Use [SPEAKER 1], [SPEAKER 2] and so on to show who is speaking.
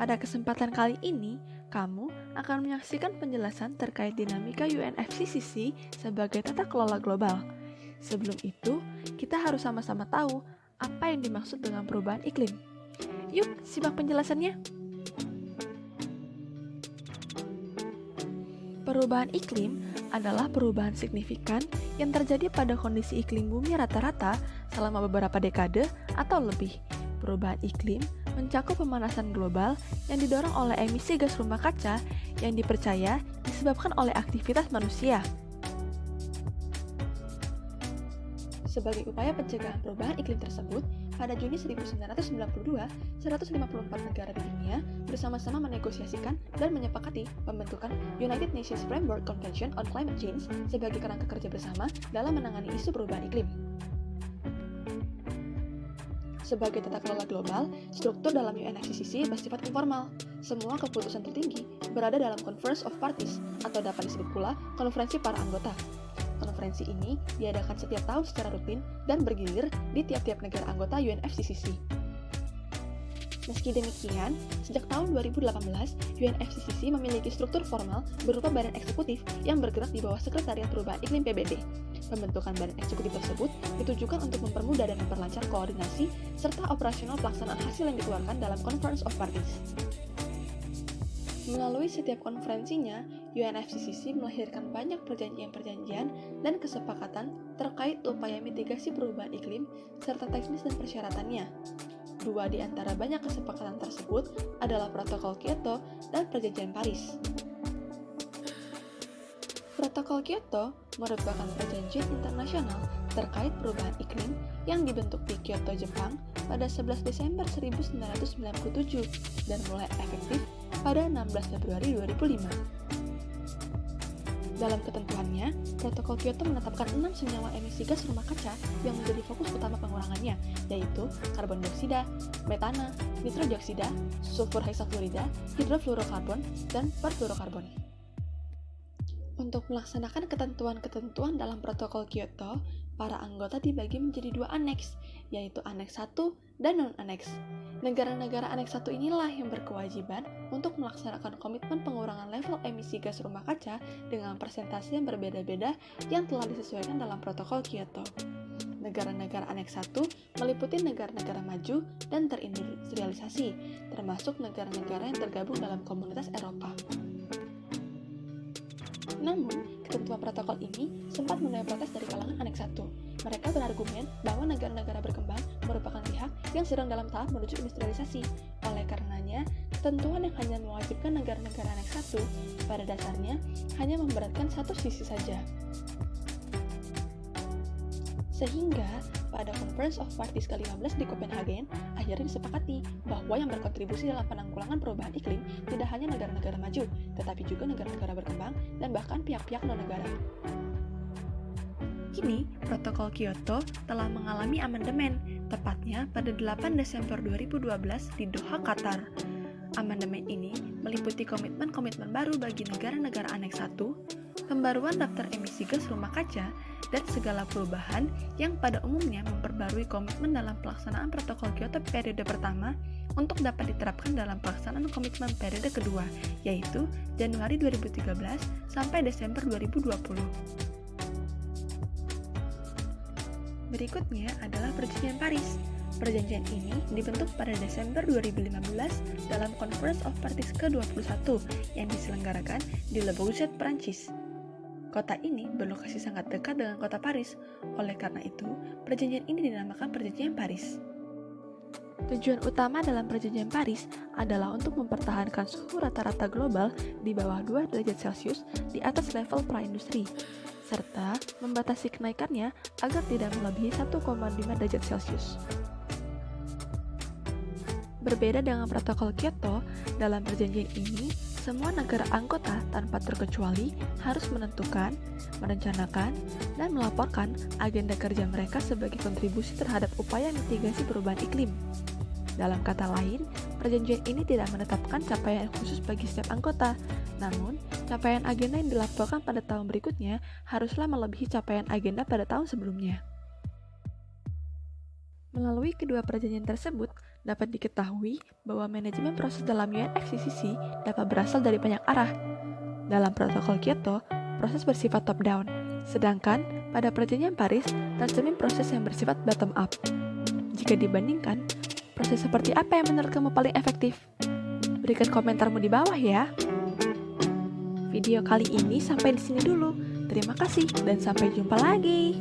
[SPEAKER 1] Pada kesempatan kali ini, kamu akan menyaksikan penjelasan terkait dinamika UNFCCC sebagai tata kelola global. Sebelum itu, kita harus sama-sama tahu apa yang dimaksud dengan perubahan iklim. Yuk, simak penjelasannya. Perubahan iklim adalah perubahan signifikan yang terjadi pada kondisi iklim bumi rata-rata selama beberapa dekade atau lebih. Perubahan iklim mencakup pemanasan global yang didorong oleh emisi gas rumah kaca yang dipercaya disebabkan oleh aktivitas manusia. Sebagai upaya pencegahan perubahan iklim tersebut, pada Juni 1992, 154 negara di dunia bersama-sama menegosiasikan dan menyepakati pembentukan United Nations Framework Convention on Climate Change sebagai kerangka kerja bersama dalam menangani isu perubahan iklim. Sebagai tata kelola global, struktur dalam UNFCCC bersifat informal. Semua keputusan tertinggi berada dalam Conference of Parties, atau dapat disebut pula konferensi para anggota. Konferensi ini diadakan setiap tahun secara rutin dan bergilir di tiap-tiap negara anggota UNFCCC. Meski demikian, sejak tahun 2018, UNFCCC memiliki struktur formal berupa badan eksekutif yang bergerak di bawah Sekretariat Perubahan Iklim PBB. Pembentukan badan eksekutif tersebut ditujukan untuk mempermudah dan memperlancar koordinasi serta operasional pelaksanaan hasil yang dikeluarkan dalam Conference of Parties. Melalui setiap konferensinya, UNFCCC melahirkan banyak perjanjian-perjanjian dan kesepakatan terkait upaya mitigasi perubahan iklim serta teknis dan persyaratannya. Dua di antara banyak kesepakatan tersebut adalah Protokol Kyoto dan Perjanjian Paris. Protokol Kyoto merupakan perjanjian internasional terkait perubahan iklim yang dibentuk di Kyoto, Jepang pada 11 Desember 1997 dan mulai efektif pada 16 Februari 2005. Dalam ketentuannya, Protokol Kyoto menetapkan 6 senyawa emisi gas rumah kaca yang menjadi fokus utama pengurangannya, yaitu karbon dioksida, metana, nitrodioksida, sulfur hexafluorida, hidrofluorokarbon, dan perfluorokarbon. Untuk melaksanakan ketentuan-ketentuan dalam Protokol Kyoto, para anggota dibagi menjadi dua aneks, yaitu Aneks 1 dan Non-Aneks. Negara-negara Aneks 1 inilah yang berkewajiban untuk melaksanakan komitmen pengurangan level emisi gas rumah kaca dengan persentase yang berbeda-beda yang telah disesuaikan dalam Protokol Kyoto. Negara-negara Aneks 1 meliputi negara-negara maju dan terindustrialisasi, termasuk negara-negara yang tergabung dalam Komunitas Eropa. Namun, ketentuan protokol ini sempat menuai protes dari kalangan Aneks 1. Mereka berargumen bahwa negara-negara berkembang merupakan pihak yang sedang dalam tahap menuju industrialisasi. Oleh karenanya, ketentuan yang hanya mewajibkan negara-negara Aneks 1 pada dasarnya hanya memberatkan satu sisi saja. Sehingga, pada Conference of Parties ke-15 di Copenhagen, akhirnya disepakati bahwa yang berkontribusi dalam penanggulangan perubahan iklim tidak hanya negara-negara maju, tetapi juga negara-negara berkembang dan bahkan pihak-pihak non-negara. Kini, Protokol Kyoto telah mengalami amandemen, tepatnya pada 8 Desember 2012 di Doha, Qatar. Amandemen ini meliputi komitmen-komitmen baru bagi negara-negara Aneks 1, pembaruan daftar emisi gas rumah kaca, dan segala perubahan yang pada umumnya memperbarui komitmen dalam pelaksanaan Protokol Kyoto periode pertama untuk dapat diterapkan dalam pelaksanaan komitmen periode kedua, yaitu Januari 2013 sampai Desember 2020. Berikutnya adalah Perjanjian Paris. Perjanjian ini dibentuk pada Desember 2015 dalam Conference of Parties ke-21 yang diselenggarakan di Le Bourget, Prancis. Kota ini berlokasi sangat dekat dengan kota Paris, oleh karena itu, perjanjian ini dinamakan Perjanjian Paris. Tujuan utama dalam Perjanjian Paris adalah untuk mempertahankan suhu rata-rata global di bawah 2 derajat Celcius di atas level praindustri, serta membatasi kenaikannya agar tidak melebihi 1,5 derajat Celcius. Berbeda dengan Protokol Kyoto, dalam perjanjian ini, semua negara anggota tanpa terkecuali harus menentukan, merencanakan, dan melaporkan agenda kerja mereka sebagai kontribusi terhadap upaya mitigasi perubahan iklim. Dalam kata lain, perjanjian ini tidak menetapkan capaian khusus bagi setiap anggota, namun capaian agenda yang dilaporkan pada tahun berikutnya haruslah melebihi capaian agenda pada tahun sebelumnya. Melalui kedua perjanjian tersebut, dapat diketahui bahwa manajemen proses dalam UNFCCC dapat berasal dari banyak arah. Dalam protokol Kyoto, proses bersifat top-down, sedangkan pada perjanjian Paris tercermin proses yang bersifat bottom-up. Jika dibandingkan, proses seperti apa yang menurut kamu paling efektif? Berikan komentarmu di bawah ya. Video kali ini sampai di sini dulu. Terima kasih dan sampai jumpa lagi.